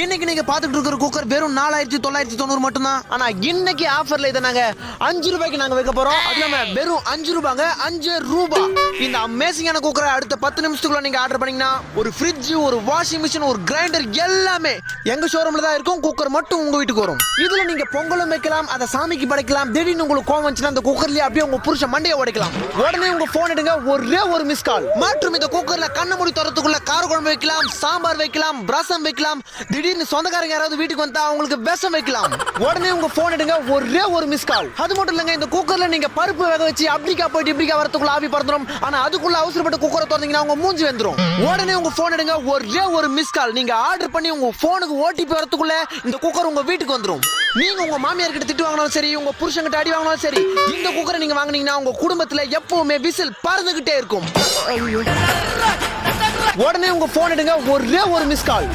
இன்னைக்கு நீங்க பாத்துட்டு இருக்கிற குக்கர் வெறும் 4990 மட்டும் தான். ஆனா இன்னைக்கு ஆஃபர்ல இதை நாங்க 5 ரூபாய்க்கு நாங்க வைக்க போறோம். அது இல்லாம வெறும் 5 ரூபாங்க, 5 ரூபாய். இந்த அமேசிங்கான குக்கரை அடுத்த 10 நிமிஷத்துக்குள்ள நீங்க ஆர்டர் பண்ணீங்கன்னா ஒரு ஃப்ரிட்ஜ், ஒரு வாஷிங் மிஷின், ஒரு கிரைண்டர் எல்லாமே எங்க ஷோரூம்ல தான் இருக்கும். குக்கர் மட்டும் உங்க வீட்டுக்கு வரும். இதுல நீங்க பொங்கலும் வைக்கலாம், அதை சாமிக்கு படைக்கலாம். திடீர்னு உங்களுக்கு கோவம் வந்துச்சுன்னா அந்த குக்கர்லயே அப்படியே உங்க புருஷ மண்டையை உடைக்கலாம். உடனே உங்க போன் எடுங்க, ஒரே ஒரு மிஸ் கால். மற்றும் இந்த குக்கர்ல கண்ண மூடி தரத்துக்குள்ள கார குழம்பு வைக்கலாம், சாம்பார் வைக்கலாம், ரசம் வைக்கலாம். திடீர்னு சொந்தக்காரங்க யாராவது வீட்டுக்கு வந்தா அவங்களுக்கு விஷம் வைக்கலாம். உடனே உங்க போன் எடுங்க, ஒரே ஒரு மிஸ் கால். அது மட்டும் இல்லங்க, இந்த குக்கர்ல நீங்க பருப்பு வேக வச்சு அப்படிக்கா போயிட்டு இப்படிக்கா வரதுக்குள்ள ஆவி பறந்துரும். ஆனா அதுக்குள்ள அவசரப்பட்டு குக்கரை திறந்தீங்கன்னா உங்க மூஞ்சி வந்துரும். உடனே உங்க போன் எடுங்க, ஒரே ஒரு மிஸ் கால். நீங்க ஆர்டர் பண்ணி உங்க போனுக்கு ஓடிபி வரதுக்குள்ள இந்த குக்கர் உங்க வீட்டுக்கு வந்துரும். நீங்க உங்க மாமியார் கிட்ட திட்டு வாங்கினாலும் சரி, உங்க புருஷன்கிட்ட அடி வாங்கினாலும் சரி, இந்த குக்கரை நீங்க வாங்குனீங்கன்னா உங்க குடும்பத்துல எப்பவுமே விசில் பறந்துகிட்டே இருக்கும். உடனே உங்க போன் எடுங்க, ஒரே ஒரு மிஸ் கால்.